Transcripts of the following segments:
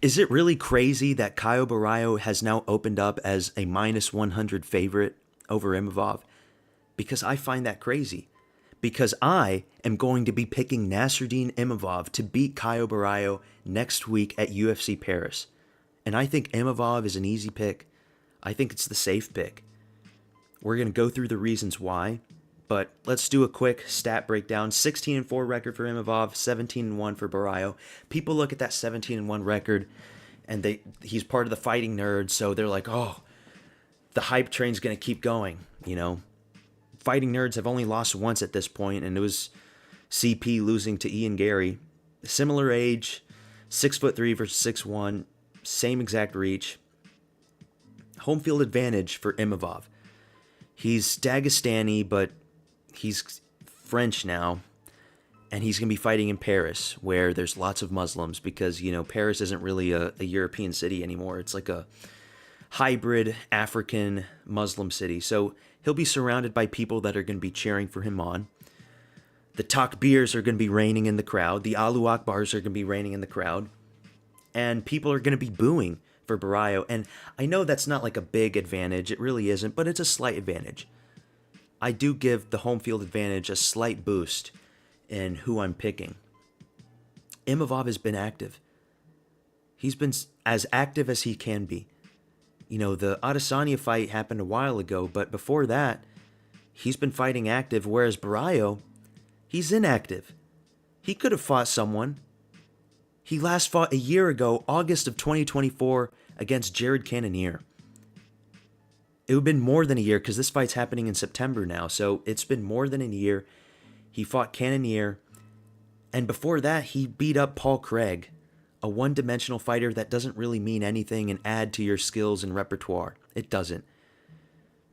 Is it really crazy that Caio Borralho has now opened up as a minus 100 favorite over Imavov? Because I find that crazy. Because I am going to be picking Nasruddin Imavov to beat Caio Borralho next week at UFC Paris. And I think Imavov is an easy pick. I think it's the safe pick. We're going to go through the reasons why, but let's do a quick stat breakdown. 16-4 record for Imavov, 17-1 for Borralho. People look at that 17-1 record, and he's part of the fighting nerds, so they're like, oh, the hype train's going to keep going, you know. Fighting nerds have only lost once at this point, and it was CP losing to Ian Gary. Similar age, 6'3" versus 6'1", same exact reach. Home field advantage for Imavov. He's Dagestani, but he's French now, and he's going to be fighting in Paris, where there's lots of Muslims, because, you know, Paris isn't really a European city anymore. It's like a hybrid African Muslim city. So he'll be surrounded by people that are going to be cheering for him on. The Takbirs are going to be reigning in the crowd. The Allahu Akbars are going to be reigning in the crowd. And people are going to be booing for Borralho. And I know that's not like a big advantage. It really isn't, but it's a slight advantage. I do give the home field advantage a slight boost in who I'm picking. Imavov has been active. He's been as active as he can be. You know, the Adesanya fight happened a while ago, but before that, he's been fighting active, whereas Borralho, he's inactive. He could have fought someone. He last fought a year ago, August of 2024, against Jared Cannonier. It would have been more than a year, because this fight's happening in September now, so it's been more than a year. He fought Cannonier, and before that, he beat up Paul Craig, a one-dimensional fighter that doesn't really mean anything and add to your skills and repertoire. It doesn't.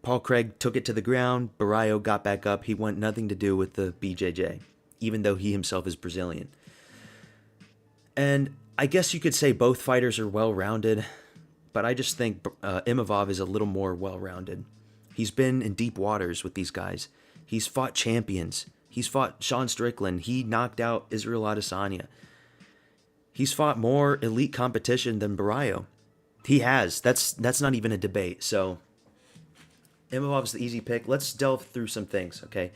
Paul Craig took it to the ground. Borralho got back up. He want nothing to do with the BJJ, even though he himself is Brazilian. And I guess you could say both fighters are well-rounded, but I just think Imavov is a little more well-rounded. He's been in deep waters with these guys. He's fought champions. He's fought Sean Strickland. He knocked out Israel Adesanya. He's fought more elite competition than Borralho. He has. That's not even a debate. So Imavov's the easy pick. Let's delve through some things, okay?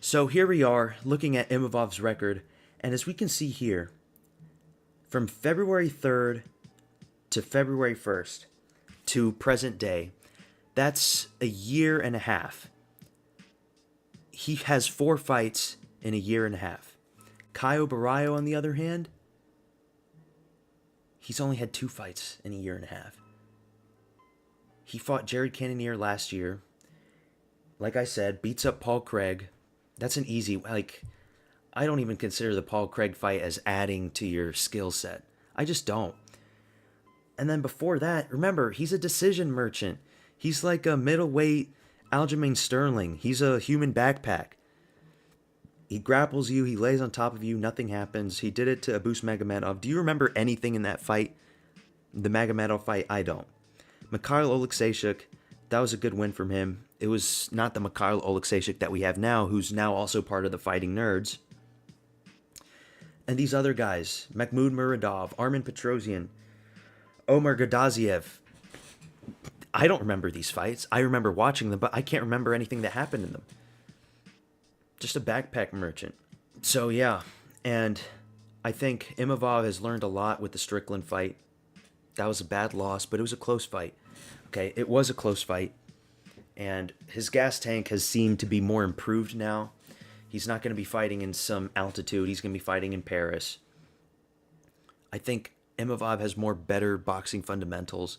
So here we are looking at Imavov's record, and as we can see here, from February 3rd to February 1st to present day, that's a year and a half. He has 4 fights in a year and a half. Caio Borralho, on the other hand, he's only had 2 fights in a year and a half. He fought Jared Cannonier last year. Like I said, beats up Paul Craig. That's an easy, like, I don't even consider the Paul Craig fight as adding to your skill set. I just don't. And then before that, remember, he's a decision merchant. He's like a middleweight Aljamain Sterling. He's a human backpack. He grapples you, he lays on top of you, nothing happens. He did it to Abus Magomedov. Do you remember anything in that fight? The Magomedov fight? I don't. Mikhail Oleksiejczuk, that was a good win from him. It was not the Mikhail Oleksiejczuk that we have now, who's now also part of the Fighting Nerds. And these other guys, Mahmoud Muradov, Armin Petrosian, Omar Gardaziev. I don't remember these fights. I remember watching them, but I can't remember anything that happened in them. Just a backpack merchant. So yeah, and I think Imavov has learned a lot with the Strickland fight. That was a bad loss, but it was a close fight. Okay, it was a close fight. And his gas tank has seemed to be more improved now. He's not going to be fighting in some altitude. He's going to be fighting in Paris. I think Imavov has more better boxing fundamentals.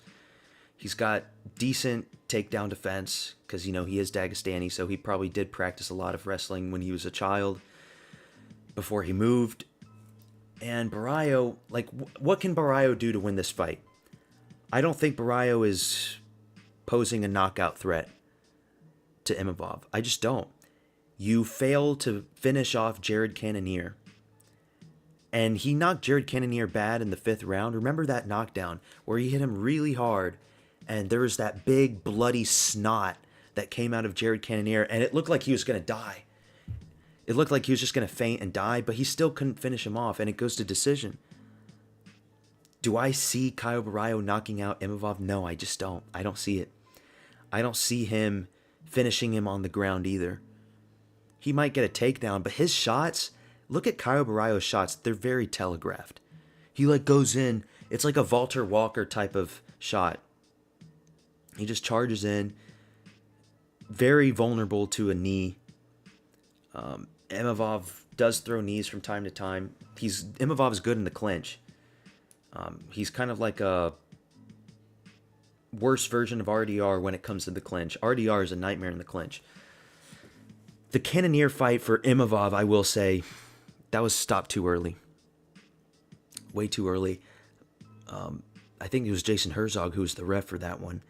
He's got decent takedown defense because, you know, he is Dagestani, so he probably did practice a lot of wrestling when he was a child before he moved. And Borralho, like, what can Borralho do to win this fight? I don't think Borralho is posing a knockout threat to Imavov. I just don't. You fail to finish off Jared Cannonier. And he knocked Jared Cannonier bad in the 5th round. Remember that knockdown where he hit him really hard and there was that big bloody snot that came out of Jared Cannonier and it looked like he was going to die. It looked like he was just going to faint and die, but he still couldn't finish him off and it goes to decision. Do I see Caio Borralho knocking out Imavov? No, I just don't. I don't see it. I don't see him finishing him on the ground either. He might get a takedown, but his shots, look at Caio Borralho's shots. They're very telegraphed. He like goes in. It's like a Walter Walker type of shot. He just charges in. Very vulnerable to a knee. Imavov does throw knees from time to time. Imavov is good in the clinch. He's kind of like a worse version of RDR when it comes to the clinch. RDR is a nightmare in the clinch. The Cannonier fight for Imavov, I will say, that was stopped too early. Way too early. I think it was Jason Herzog who was the ref for that one.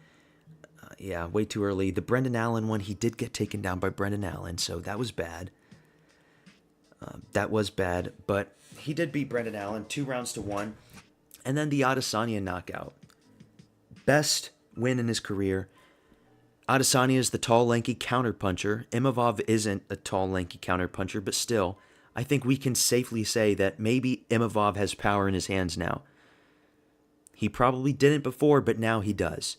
Yeah, way too early. The Brendan Allen one, he did get taken down by Brendan Allen, so that was bad. That was bad, but he did beat Brendan Allen 2-1. And then the Adesanya knockout. Best win in his career. Adesanya is the tall, lanky counterpuncher. Imavov isn't a tall, lanky counterpuncher, but still, I think we can safely say that maybe Imavov has power in his hands now. He probably didn't before, but now he does.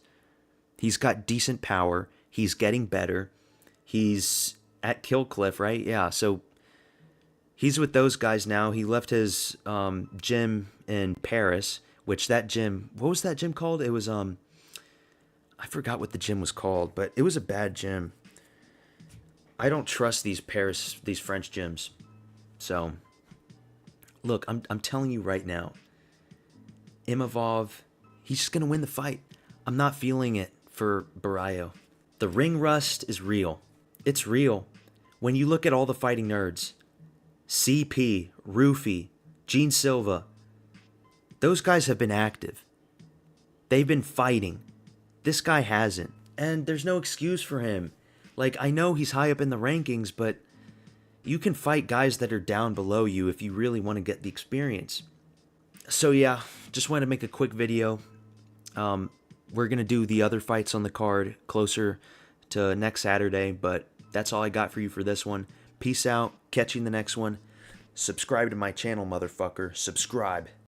He's got decent power. He's getting better. He's at Kill Cliff, right? Yeah, so he's with those guys now. He left his gym in Paris, which that gym, what was that gym called? It was, I forgot what the gym was called, but it was a bad gym. I don't trust these French gyms. So, look, I'm telling you right now, Imavov, he's just going to win the fight. I'm not feeling it for Borralho. The ring rust is real. It's real. When you look at all the fighting nerds, CP, Rufy, Gene Silva, those guys have been active. They've been fighting. This guy hasn't. And there's no excuse for him. Like, I know he's high up in the rankings, but you can fight guys that are down below you if you really want to get the experience. So yeah, just wanted to make a quick video. We're going to do the other fights on the card closer to next Saturday, but that's all I got for you for this one. Peace out. Catch you in the next one. Subscribe to my channel, motherfucker. Subscribe.